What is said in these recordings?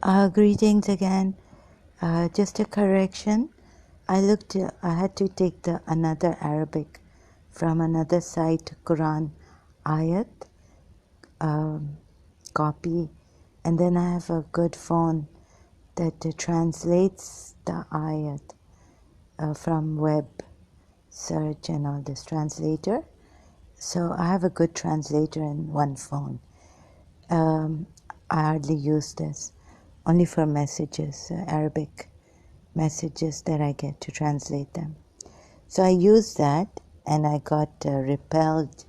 Greetings again. Just a correction. I had to take another Arabic from another site, Quran Ayat copy, and then I have a good phone that translates the Ayat from web search and all this translator. So I have a good translator in one phone. I hardly use this, only for messages, Arabic messages that I get to translate them. So I used that and I got repelled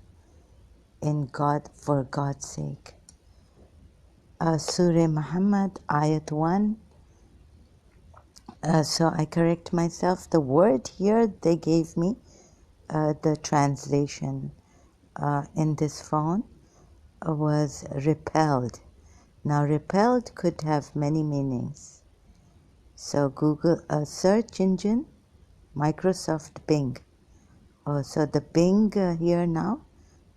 in God for God's sake. Surah Muhammad, Ayat 1. So I correct myself. The word here they gave me, the translation in this phone was repelled. Now repelled could have many meanings. So Google, search engine, Microsoft Bing. Oh, so the Bing here now,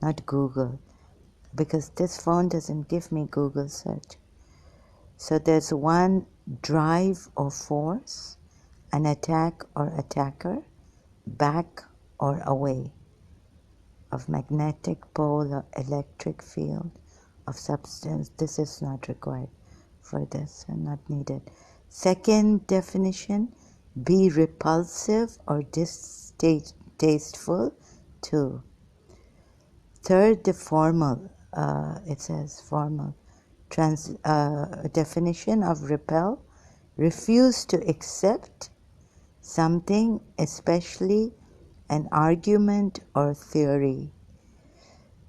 not Google, because this phone doesn't give me Google search. So there's one, drive or force, an attack or attacker, back or away, of magnetic pole or electric field, of substance. This is not required for this and not needed. Second definition, be repulsive or distasteful to. Third, the formal, it says formal, definition of repel, refuse to accept something, especially an argument or theory.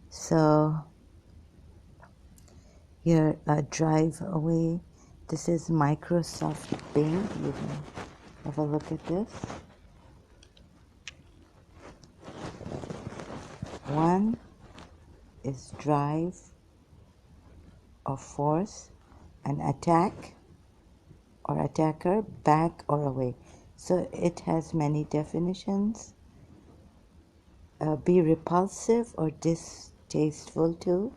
So here, drive away. This is Microsoft Bing. You can have a look at this. One is drive or force, an attack or attacker, back or away. So it has many definitions. Be repulsive or distasteful to.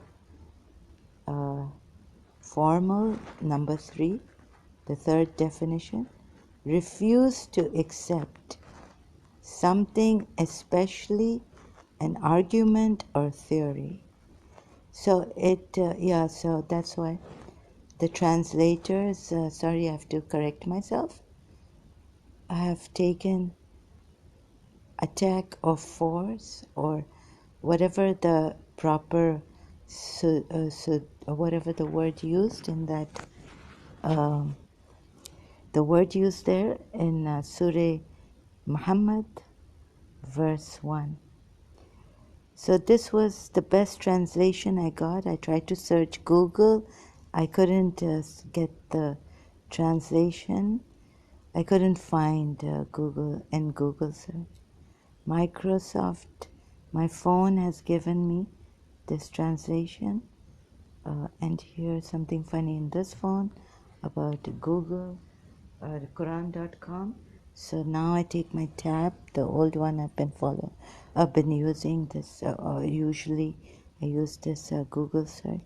Formal, number 3, the third definition. Refuse to accept something, especially an argument or theory. So so that's why the translators, sorry, I have to correct myself. I have taken attack or force or whatever the proper, whatever the word used in that, the word used there in Surah Muhammad, verse 1. So this was the best translation I got. I tried to search Google. I couldn't get the translation. I couldn't find Google in Google search. Microsoft, my phone has given me this translation. And here's something funny in this phone about Google, Quran.com. So now I take my tab, the old one I've been using this, usually I use this Google search.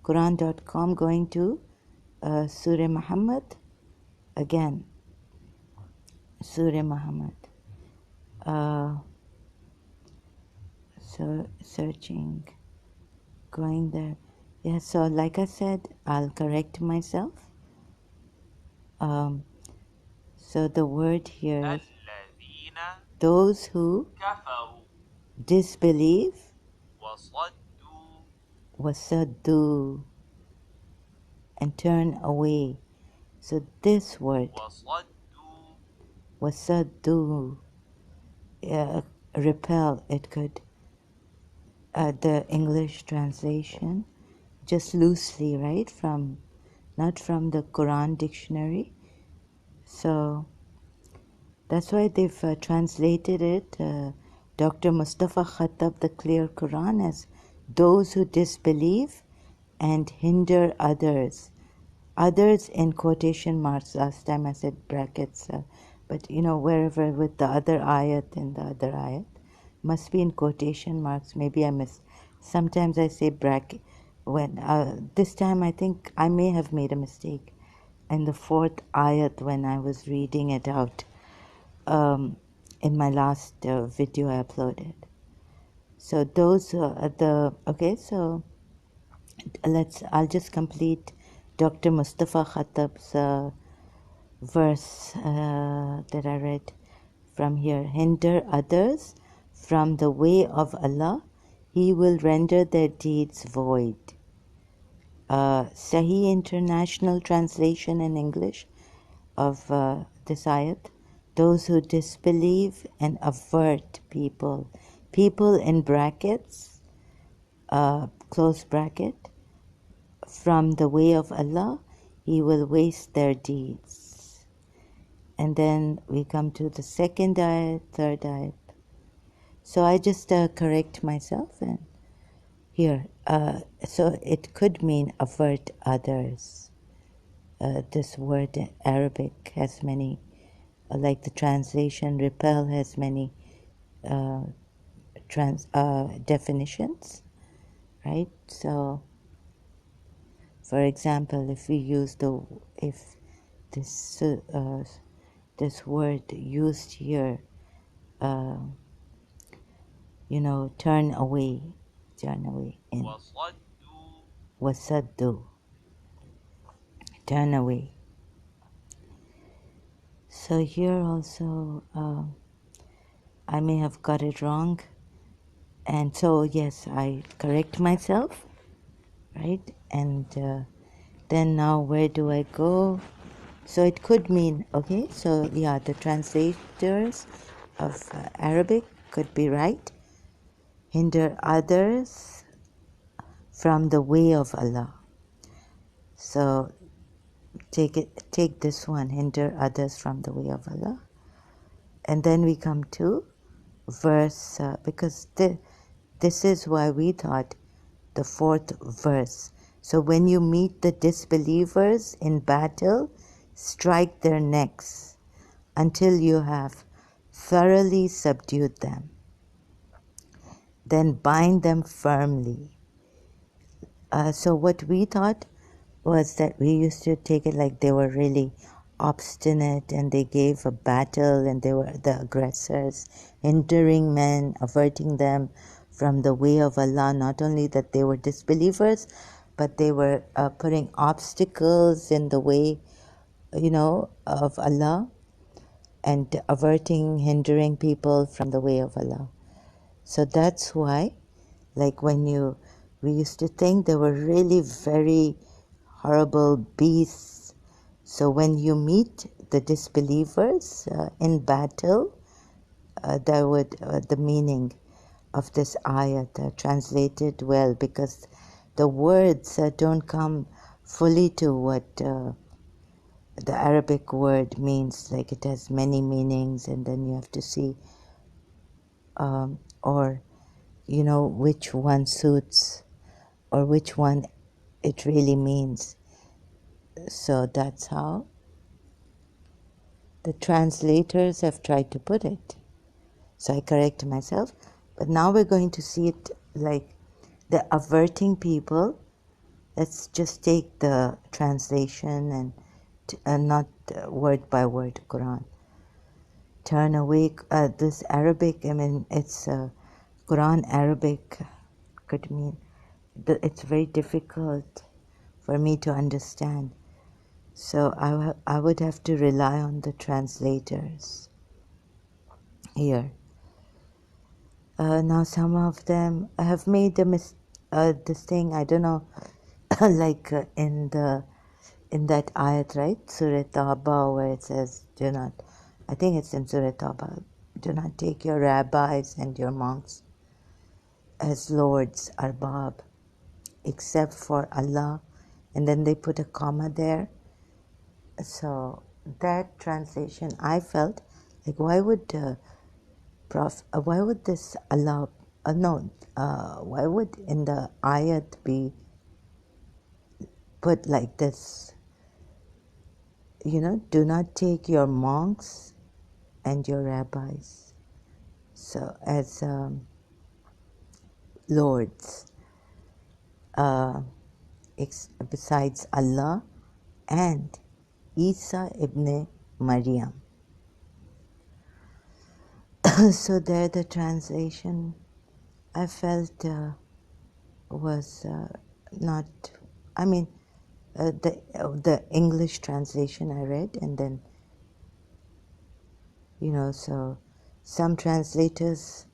Quran.com, going to Surah Muhammad, again, Surah Muhammad. So searching, going there. Yeah, so like I said, I'll correct myself. So the word here, those who disbelieve, wasaddu, and turn away. So this word, wasaddu, repel, it could, the English translation, just loosely, right, not from the Quran dictionary. So that's why they've translated it, Dr. Mustafa Khattab, the Clear Quran, as those who disbelieve and hinder others. Others in quotation marks. Last time I said brackets, but wherever with the other ayat and the other ayat, must be in quotation marks. Maybe I missed. Sometimes I say bracket. When this time I think I may have made a mistake. and the fourth ayat when I was reading it out in my last video I uploaded. So those are so I'll just complete Dr. Mustafa Khattab's verse that I read from here. Hinder others from the way of Allah, He will render their deeds void. Sahih International Translation in English of this ayat. Those who disbelieve and avert people in brackets, close bracket, from the way of Allah, He will waste their deeds. And then we come to the second ayat, third ayat. So I just correct myself and here. So it could mean avert others. This word in Arabic has many, like the translation repel has many definitions, right? So, for example, if we use this word used here, turn away, in wasaddu, turn away. So here also, I may have got it wrong, and so yes, I correct myself, right? And then now where do I go? So it could mean, so yeah, the translators of Arabic could be right. Hinder others from the way of Allah. So take this one, hinder others from the way of Allah. And then we come to verse, because this is why we thought the fourth verse. So when you meet the disbelievers in battle, strike their necks until you have thoroughly subdued them. Then bind them firmly. So what we thought was that we used to take it like they were really obstinate and they gave a battle and they were the aggressors, hindering men, averting them from the way of Allah. Not only that they were disbelievers, but they were putting obstacles in the way, of Allah and averting, hindering people from the way of Allah. So that's why, like we used to think they were really very horrible beasts. So when you meet the disbelievers in battle, the meaning of this ayat translated well, because the words don't come fully to what the Arabic word means. Like it has many meanings, and then you have to see, or which one suits, or which one it really means. So that's how the translators have tried to put it. So I correct myself. But now we're going to see it like the averting people. Let's just take the translation and not word by word Quran. Turn away. This Arabic, it's Quran Arabic could mean, it's very difficult for me to understand. So I would have to rely on the translators here. Now some of them have made this thing, I don't know, like in that ayat, right? Surah Tawbah, where it says, I think it's in Surah Tawbah, do not take your rabbis and your monks as lords, arbab, except for Allah. And then they put a comma there. So that translation, I felt like, why would this allow? Why would in the ayat be put like this? Do not take your monks and your rabbis, so as lords, besides Allah and Isa ibn Maryam. So there the translation I felt was not, I mean, the English translation I read, and then, so some translators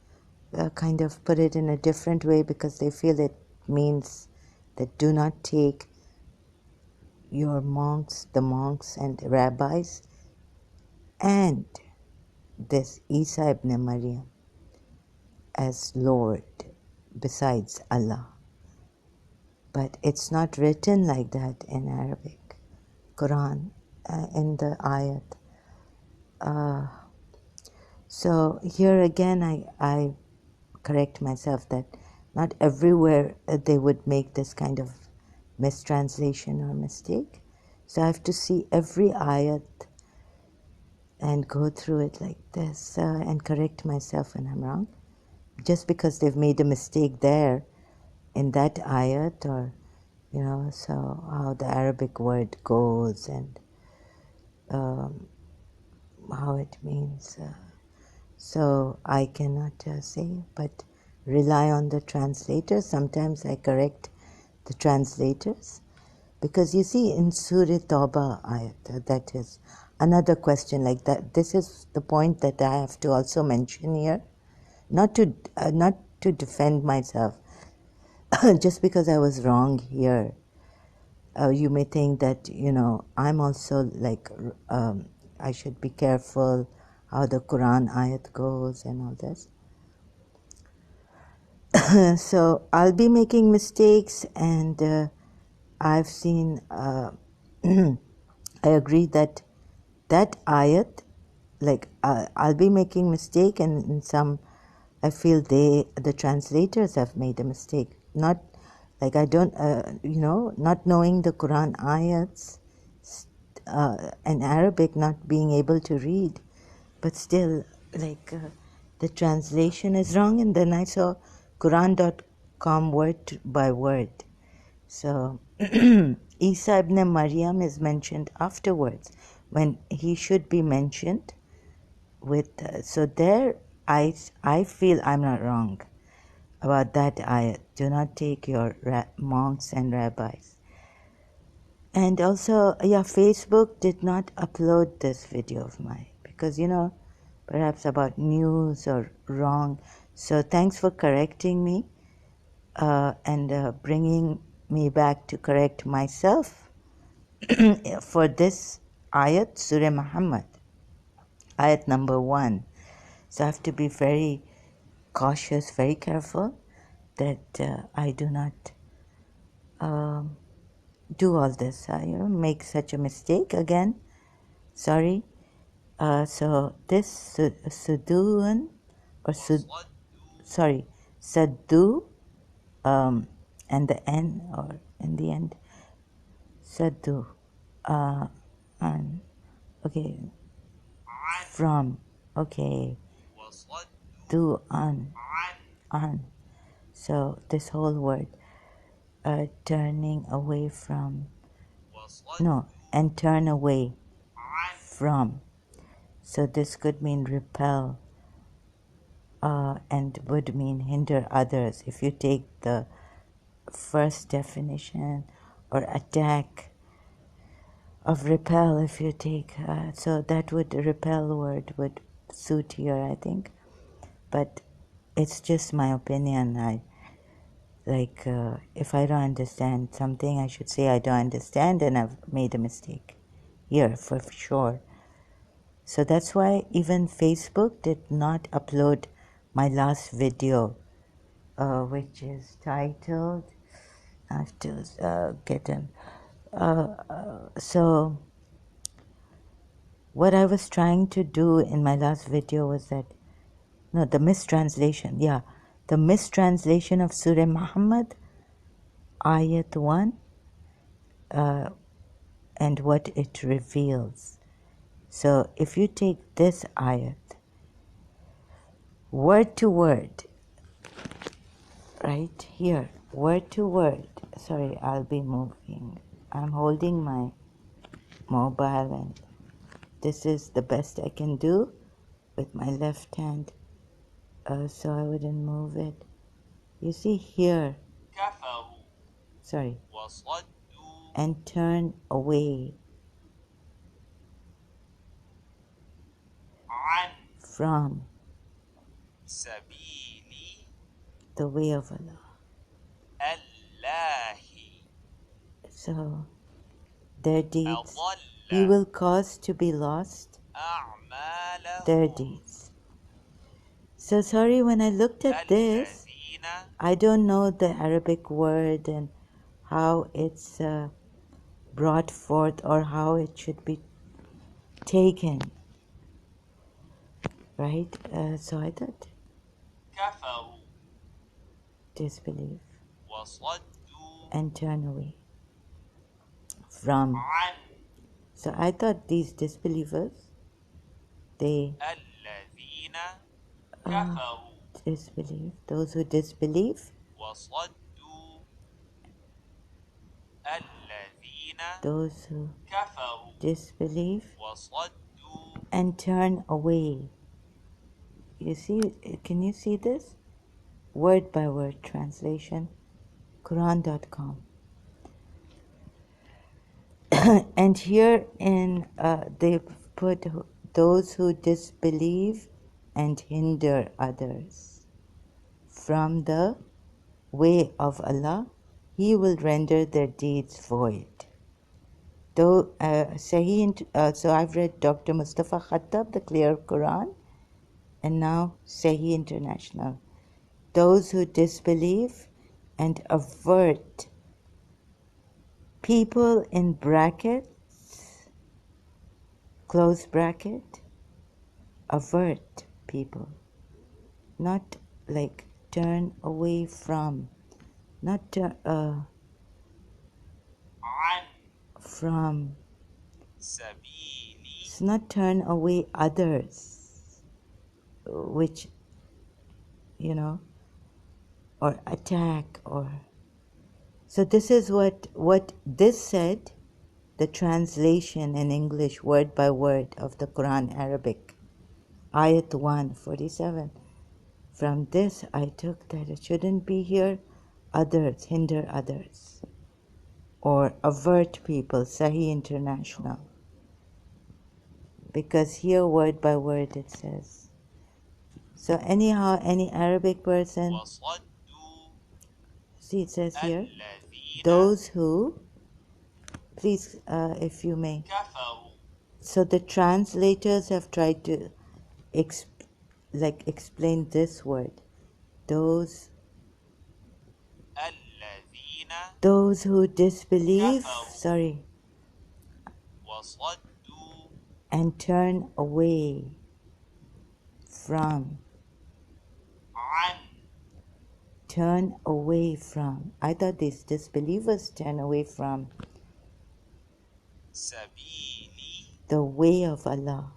kind of put it in a different way because they feel it means that do not take your the monks and rabbis, and this Isa ibn Maryam as Lord besides Allah. But it's not written like that in Arabic Quran, in the ayat. So here again I correct myself that not everywhere they would make this kind of mistranslation or mistake. So I have to see every ayat and go through it like this and correct myself when I'm wrong. Just because they've made a mistake there in that ayat, or so how the Arabic word goes and how it means. So I cannot say, but rely on the translators. Sometimes I correct the translators. Because you see in Surah Tawbah ayat, that is another question like that. This is the point that I have to also mention here. Not to defend myself, just because I was wrong here. You may think that, I'm also like, I should be careful how the Quran ayat goes and all this. So I'll be making mistakes, and I've seen, I agree that ayat, like I'll be making mistake, and in some I feel the translators have made a mistake. Not like I don't, not knowing the Quran ayats in Arabic, not being able to read, but still like the translation is wrong. And then I saw Quran.com word by word. So Isa ibn Maryam is mentioned afterwards when he should be mentioned with. So there I feel I'm not wrong about that ayat. Do not take your monks and rabbis. And also, Facebook did not upload this video of mine because, perhaps about news or wrong. So thanks for correcting me and bringing me back to correct myself for this ayat, Surah Muhammad, ayat number 1. So I have to be very cautious, very careful that I do not do all this, make such a mistake again. Sorry. So this Suduun, or Saddu, and the N, or in the end, Saddu, and okay, from, okay, do on. So this whole word, turning away from, no, and turn away from. So this could mean repel, and would mean hinder others if you take the first definition, or attack of repel if you take, so that would, repel word would suit here, I think. But it's just my opinion. If I don't understand something, I should say I don't understand and I've made a mistake here for sure. So that's why even Facebook did not upload my last video, which is titled, I have to get him. So what I was trying to do in my last video was that, no, the mistranslation, the mistranslation of Surah Muhammad, Ayat 1, and what it reveals. So if you take this ayat, word to word, right here, word to word, sorry, I'll be moving. I'm holding my mobile, and this is the best I can do with my left hand, so I wouldn't move it. You see here, sorry, and turn away from the way of Allah. So their deeds, He will cause to be lost their deeds. So sorry, when I looked at this, I don't know the Arabic word and how it's brought forth or how it should be taken, right? So I thought disbelief and turn away from. So I thought these disbelievers, they disbelieve, those who disbelieve, those who disbelieve and turn away. You see, can you see this? Word by word translation, Quran.com. And here in they put those who disbelieve and hinder others from the way of Allah, He will render their deeds void. Though so I've read Dr. Mustafa Khattab, The Clear Quran, and now Sahih International. Those who disbelieve and avert, people in brackets, close bracket, avert people, not like turn away from, not from, it's not turn away others, which, you know, or attack, or so this is what this said, the translation in English word by word of the Quran Arabic, Ayat 147. From this I took that it shouldn't be here others, hinder others, or avert people, Sahih International. Because here word by word it says. So anyhow, any Arabic person, see it says here, those who, please if you may. So the translators have tried to explain this word. Those who disbelieve, and turn away from. Turn away from. I thought these disbelievers turn away from the way of Allah.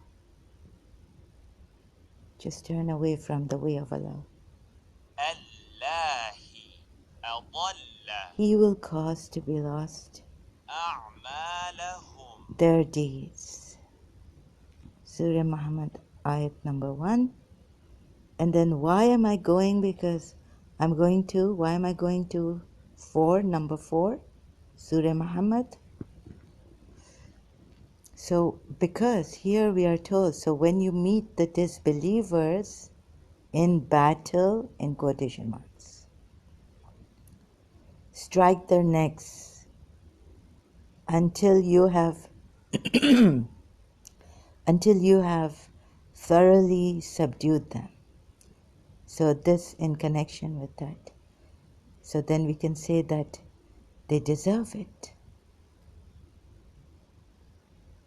Just turn away from the way of Allah. He will cause to be lost their deeds. Surah Muhammad, ayat number 1. And then why am I going? Because why am I going to number 4, Surah Muhammad? So, because here we are told, so when you meet the disbelievers in battle, in quotation marks, strike their necks until you have thoroughly subdued them. So this in connection with that. So then we can say that they deserve it.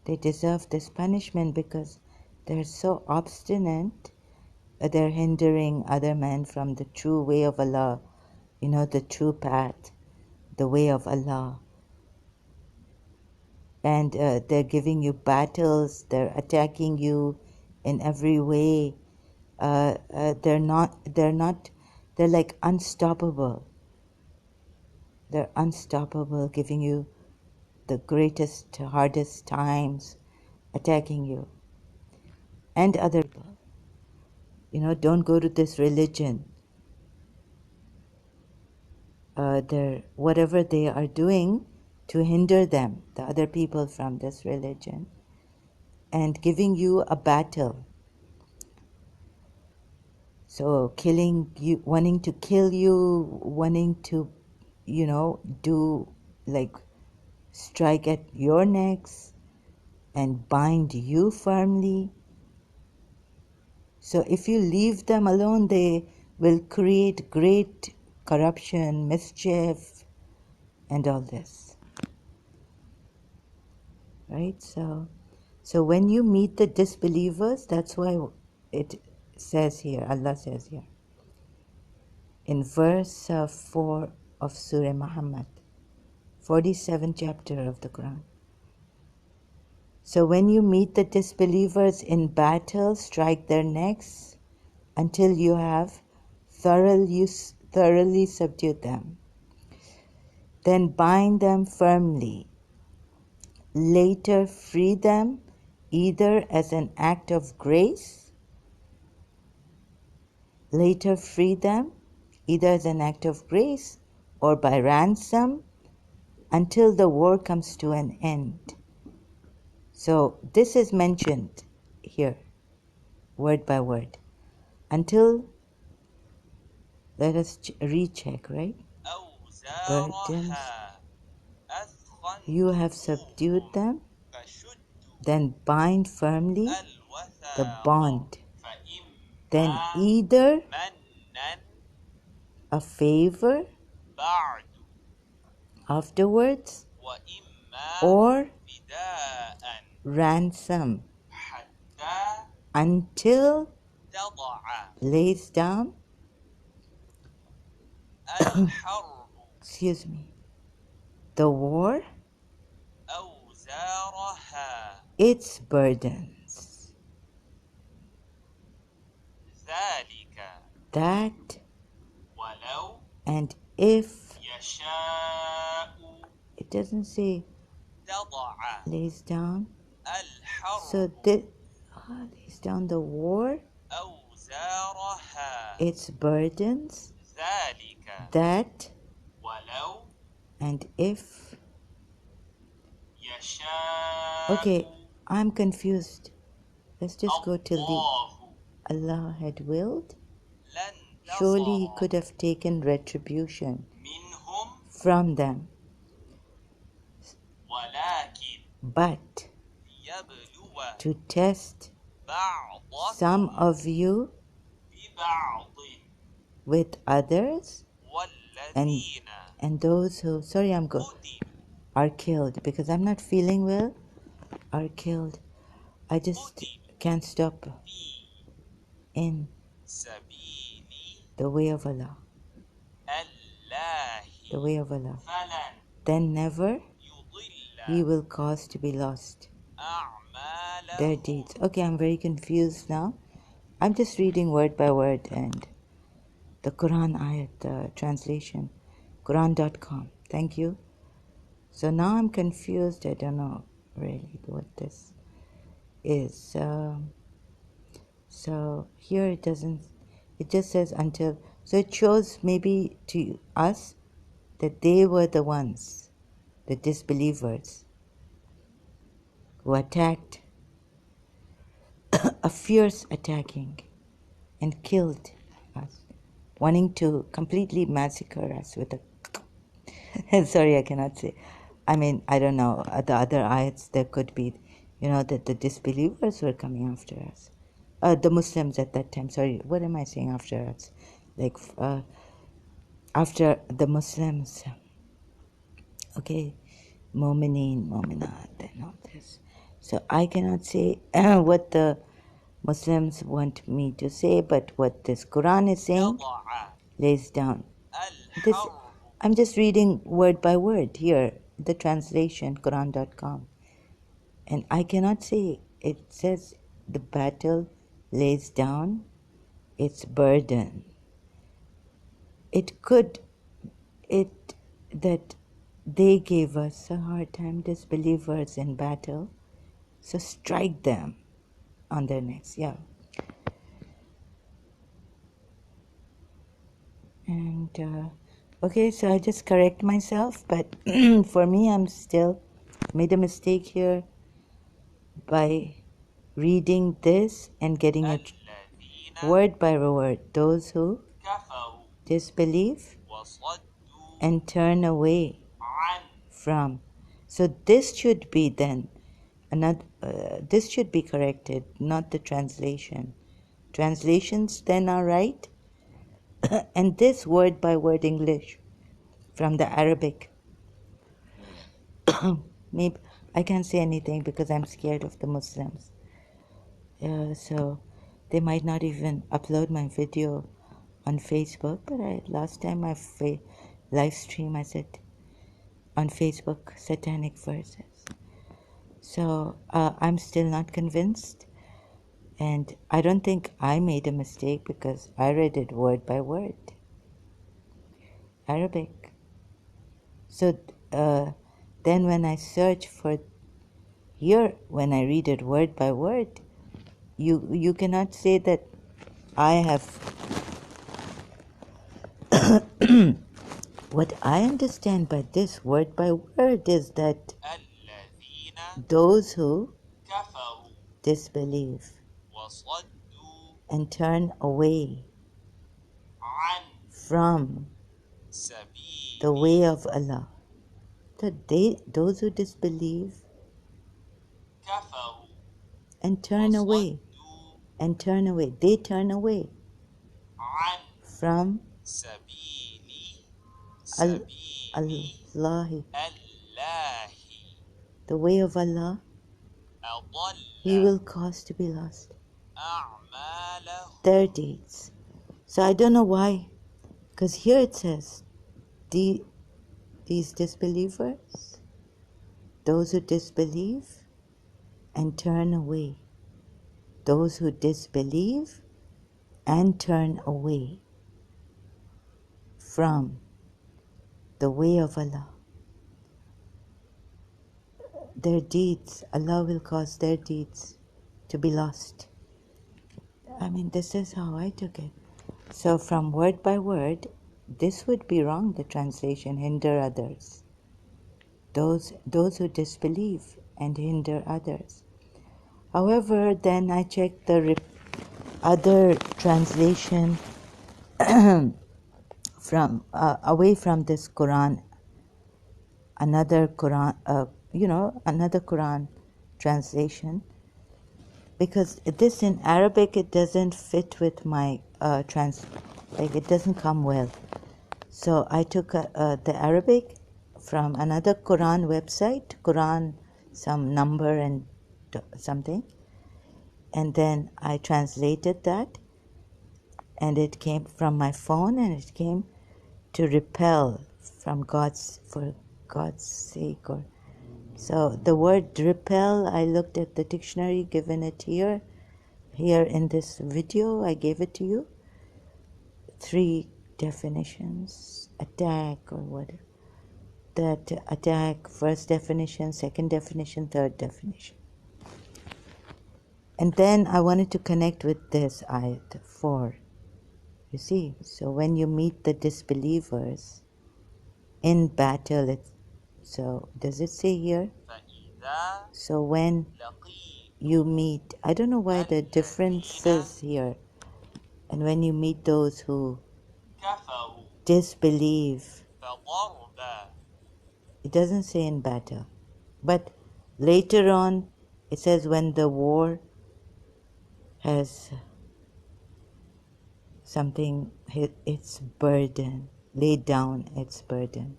They deserve this punishment because they're so obstinate. They're hindering other men from the true way of Allah, the true path, the way of Allah. And they're giving you battles, they're attacking you in every way. They're like unstoppable. They're unstoppable, giving you the greatest, hardest times attacking you and other people. Don't go to this religion. Whatever they are doing to hinder them, the other people, from this religion, and giving you a battle. So killing you, wanting to kill you, wanting to, do like strike at your necks and bind you firmly. So if you leave them alone, they will create great corruption, mischief, and all this. Right? So when you meet the disbelievers, that's why it says here, Allah says here, in verse 4 of Surah Muhammad, 47th chapter of the Quran. So when you meet the disbelievers in battle, strike their necks until you have thoroughly subdued them. Then bind them firmly. Later free them, either as an act of grace, or by ransom, until the war comes to an end. So this is mentioned here, word by word. Until, let us recheck, right? Burdens. You have subdued them, then bind firmly the bond. Then either a favor afterwards, or ransom, until lays down the war its burdens. That, and if, it doesn't say lays down, so this lays down the war its burdens. That, and if. Okay, I'm confused. Let's just go till the Allah had willed. Surely He could have taken retribution from them. But to test some of you with others, and those who, are killed, because I'm not feeling well, are killed. I just can't stop in the way of Allah. The way of Allah. Then never He will cause to be lost their deeds. Okay, I'm very confused now. I'm just reading word by word, and the Quran Ayat, the translation, Quran.com. Thank you. So now I'm confused. I don't know really what this is. So here it doesn't, it just says until. So it shows maybe to us that they were the ones, the disbelievers, who attacked, a fierce attacking, and killed us, wanting to completely massacre us with a sorry, I cannot say. I mean, I don't know. The other ayats, there could be, that the disbelievers were coming after us. The Muslims at that time. Sorry, what am I saying after us? Like, after the Muslims. Okay, Mu'mineen, Mu'minat, and all this. So I cannot say what the Muslims want me to say, but what this Quran is saying lays down. This, I'm just reading word by word here, the translation, Quran.com. And I cannot say, it says the battle lays down its burden. It could, that they gave us a hard time, disbelievers in battle, so strike them on their necks. Yeah. And okay, so I just correct myself, but for me, I'm still made a mistake here by reading this and getting it word by word. Those who disbelieve and turn away from. So this should be then another. This should be corrected, not the translation. Translations then are right, and this word by word English from the Arabic. Maybe I can't say anything because I'm scared of the Muslims. So they might not even upload my video on Facebook. But last time I live stream, I said on Facebook satanic verses. So I'm still not convinced, and I don't think I made a mistake because I read it word by word, Arabic. So then when I search for here, when I read it word by word, you cannot say that I have. What I understand by this word by word is that those who disbelieve and turn away from the way of Allah, that those who disbelieve and turn away, they turn away from Allah, the way of Allah, He will cause to be lost their deeds. So I don't know why, because here it says these disbelievers, those who disbelieve and turn away, those who disbelieve and turn away from the way of Allah. Their deeds, Allah will cause their deeds to be lost. I mean, this is how I took it. So from word by word, this would be wrong, the translation, hinder others. Those who disbelieve and hinder others. However, then I checked the other translation from away from this Quran, another Quran, another Quran translation, because this in Arabic it doesn't fit with my it doesn't come well. So I took the Arabic from another Quran website, Quran some number and something, and then I translated that, and it came from my phone, and it came to repel for God's sake. So the word repel, I looked at the dictionary, given it here in this video, I gave it to you. 3 definitions, attack or whatever. That attack, first definition, second definition, third definition. And then I wanted to connect with this ayat 4. You see, so when you meet the disbelievers in battle, so does it say here? So when you meet, I don't know why the difference is here. And when you meet those who disbelieve, it doesn't say in battle. But later on, it says when the war has something, its burden, laid down its burden,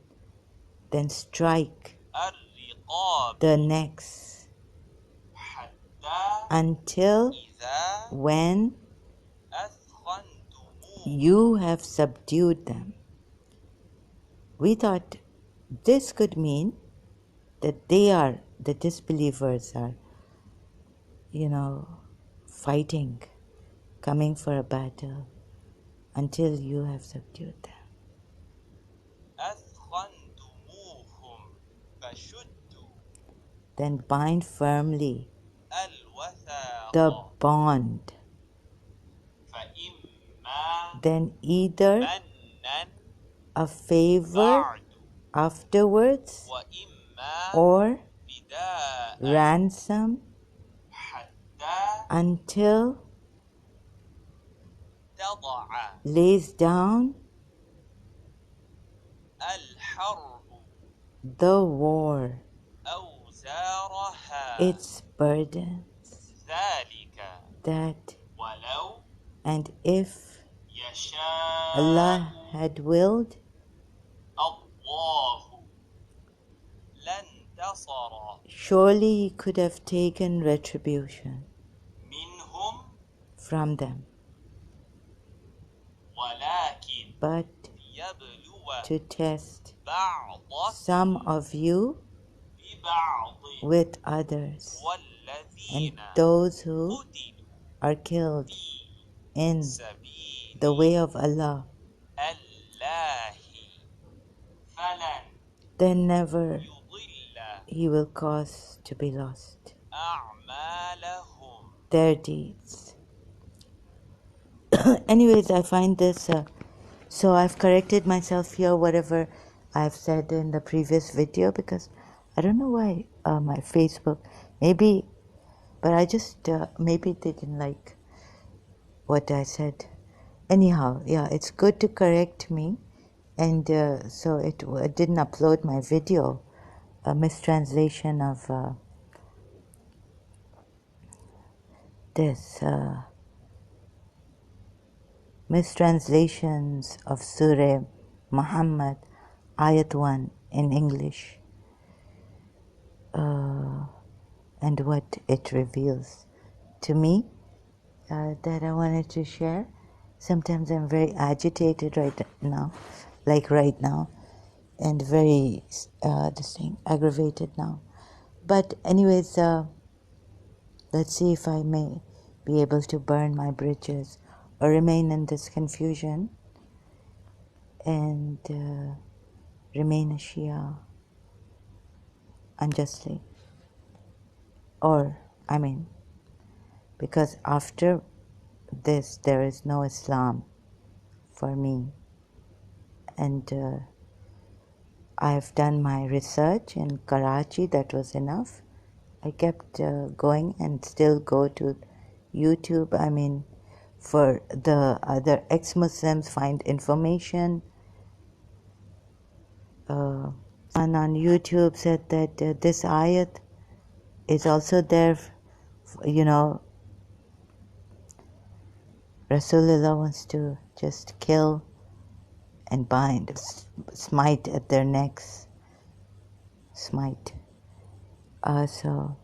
then strike the necks until when you have subdued them. We thought this could mean that the disbelievers are, fighting, coming for a battle until you have subdued them. then bind firmly the bond. Then either a favor afterwards or ransom until lays down the war its burdens. That, and if Allah had willed, surely He could have taken retribution from them, but to test some of you with others, and those who are killed in the way of Allah, then never He will cause to be lost their deeds. Anyways, I find this, so I've corrected myself here, whatever I've said in the previous video, because I don't know why my Facebook, maybe, but I just, maybe they didn't like what I said. Anyhow, yeah, it's good to correct me, and so it didn't upload my video, a mistranslation of this, mistranslations of Surah Muhammad, Ayat 1 in English, and what it reveals to me, that I wanted to share. Sometimes I'm very agitated right now, like right now, and very aggravated now. But anyways, let's see if I may be able to burn my bridges or remain in this confusion and remain a Shia unjustly. Or, because after this there is no Islam for me, and I have done my research in Karachi, that was enough. I kept going and still go to YouTube, for the other ex-Muslims, find information. And on YouTube said that this ayat is also there, Rasulullah wants to just kill and bind, smite at their necks, smite. So,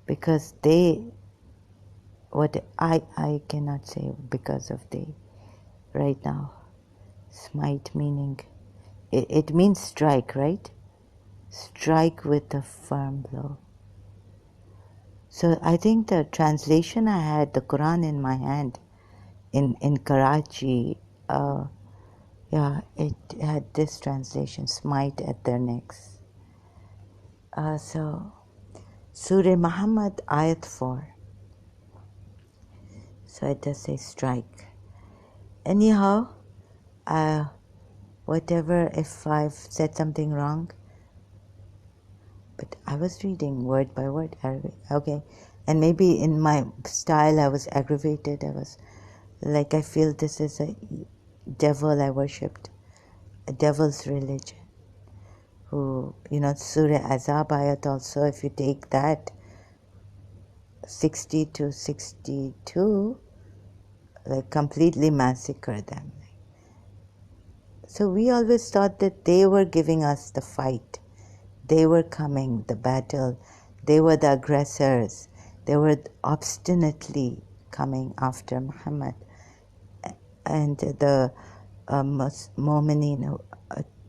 because they, what I cannot say because of they, right now, smite meaning, it means strike, right? Strike with a firm blow. So I think the translation I had, the Quran in my hand, in Karachi, it had this translation, smite at their necks. So, Surah Muhammad, Ayat 4. So it does say strike. Anyhow, whatever, if I've said something wrong, but I was reading word by word Arabic, okay, and maybe in my style I was aggravated, I was like, I feel this is a devil I worshipped, a devil's religion, who, Surah Azab Ayat also, if you take that, 60 to 62, like completely massacre them. So we always thought that they were giving us the fight. They were coming, the battle. They were the aggressors. They were obstinately coming after Muhammad. And the Mu'mineen,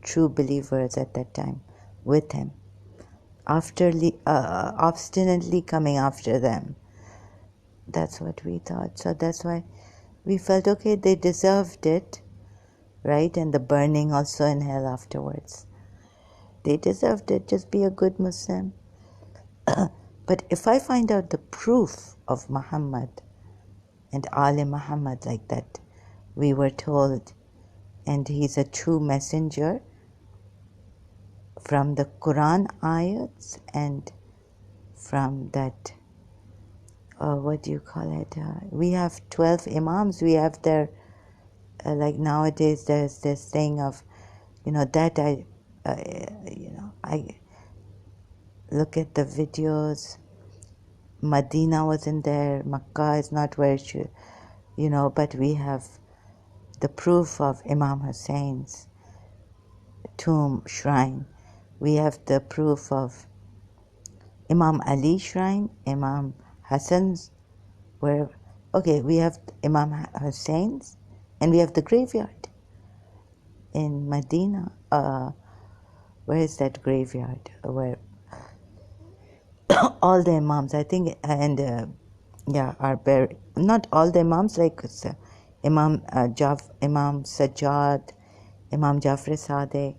true believers at that time, with him. Obstinately coming after them. That's what we thought. So that's why we felt, okay, they deserved it, right? And the burning also in hell afterwards. They deserved it. Just be a good Muslim. But if I find out the proof of Muhammad and Ali Muhammad like that, we were told, and he's a true messenger from the Quran ayats and from that, what do you call it? We have 12 imams. We have their, like nowadays there's this thing of, that I look at the videos. Medina wasn't there. Makkah is not where it should, but we have the proof of Imam Hussein's tomb shrine. We have the proof of Imam Ali shrine, Imam Hassan's, we have Imam Hussein's, and we have the graveyard in Medina. Where is that graveyard? Where all the imams, I think, and are buried. Not all the imams, like Imam Sajjad, Imam Jafar Sadiq.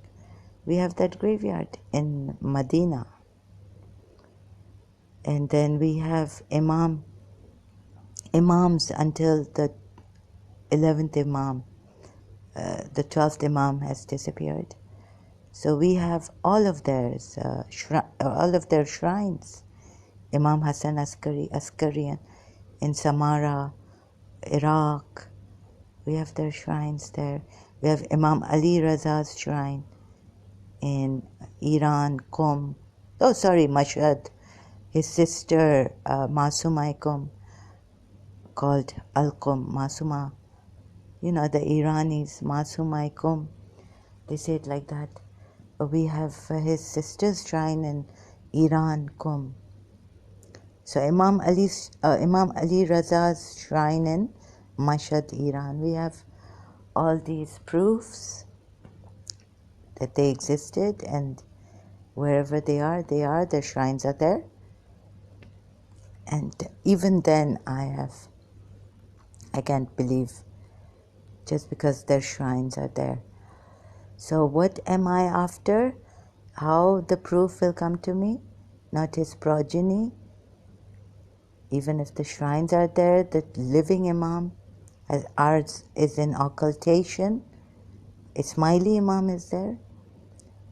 We have that graveyard in Medina. And then we have imams until the 11th imam. The 12th imam has disappeared. So we have all of theirs, all of their shrines. Imam Hassan Askari in Samara, Iraq. We have their shrines there. We have Imam Ali Raza's shrine in Iran, Qom. Mashhad. His sister, Masuma Qom, called Al-Qom, Masuma. The Iranis, Masuma Qom. They say it like that. We have his sister's shrine in Iran, Qom. So Imam Ali Raza's shrine in Mashhad, Iran. We have all these proofs that they existed, and wherever they are, their shrines are there. And even then I can't believe just because their shrines are there. So what am I after? How the proof will come to me? Not his progeny. Even if the shrines are there, the living Imam, as ours is in occultation, Ismaili Imam is there.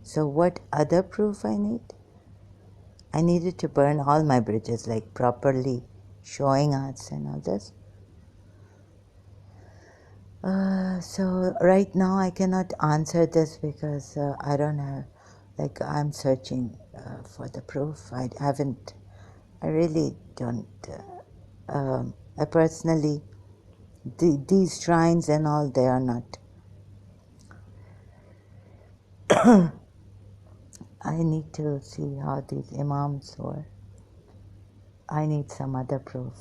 So what other proof I need? I needed to burn all my bridges, like properly showing us and all this. So right now I cannot answer this because I don't have, I'm searching for the proof. I really don't, I personally, these shrines and all, they are not. I need to see how these imams were. I need some other proof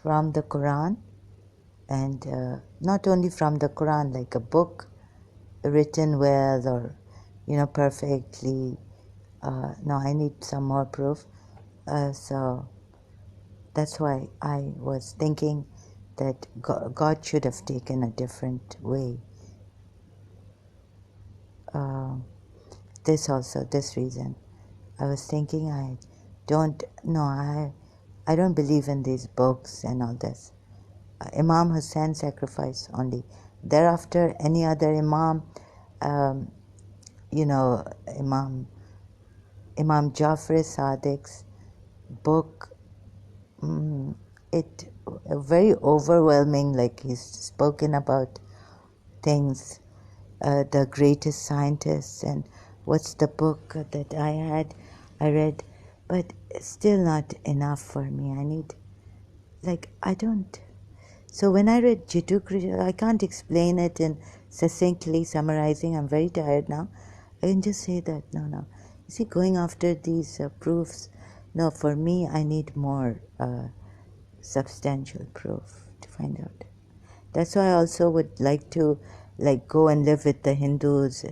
from the Quran, and not only from the Quran, like a book written well or, perfectly. No, I need some more proof. So that's why I was thinking that God should have taken a different way. This reason. I was thinking I don't believe in these books and all this. Imam Hussain sacrifice only. Thereafter, any other Imam, Imam Jafar Sadiq's book, it very overwhelming, like he's spoken about things, the greatest scientists, and what's the book that I read, but still not enough for me. I need, so when I read Jiddu Krishna, I can't explain it in succinctly summarizing. I'm very tired now. I can just say that, no. You see, going after these proofs, no, for me, I need more substantial proof to find out. That's why I also would like to, go and live with the Hindus,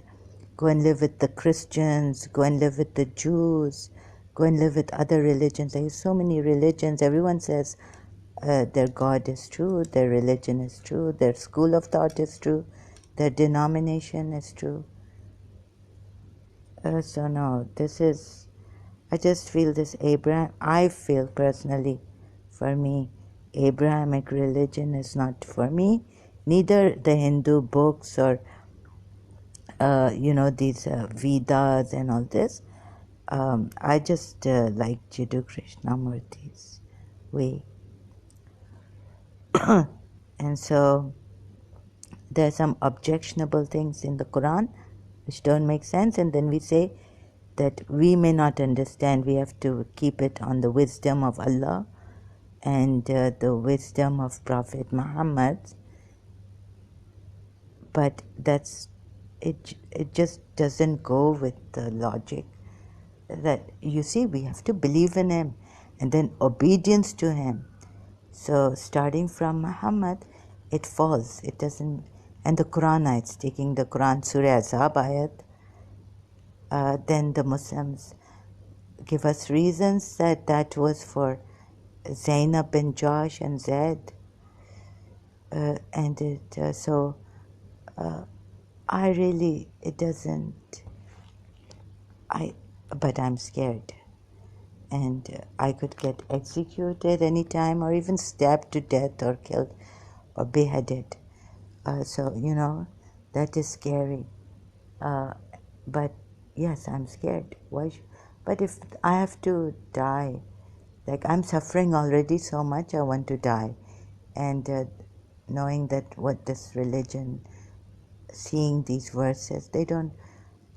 go and live with the Christians, go and live with the Jews, go and live with other religions. There's so many religions. Everyone says their God is true, their religion is true, their school of thought is true, their denomination is true. So no, this is, I just feel this I feel personally, for me, Abrahamic religion is not for me. Neither the Hindu books or, these Vedas and all this. I just like Jiddu Krishnamurti's way. And so there are some objectionable things in the Quran which don't make sense, and then we say that we may not understand, we have to keep it on the wisdom of Allah and the wisdom of Prophet Muhammad. But it just doesn't go with the logic that, you see, we have to believe in him and then obedience to him. So starting from Muhammad, it falls. It doesn't. And the Quranites, taking the Quran, Surah Azab Ayat, then the Muslims give us reasons that was for Zainab bin Josh and Zaid. I really, it doesn't, but I'm scared. And I could get executed anytime, or even stabbed to death or killed or beheaded. So, that is scary. But yes, I'm scared. But if I have to die, like I'm suffering already so much, I want to die. And knowing that what this religion, seeing these verses,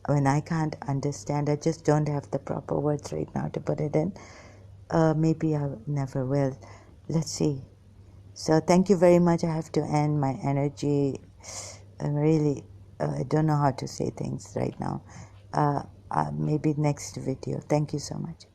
when I can't understand, I just don't have the proper words right now to put it in. Maybe I never will. Let's see. So thank you very much. I have to end. My energy, I'm really, I don't know how to say things right now. Maybe next video. Thank you so much.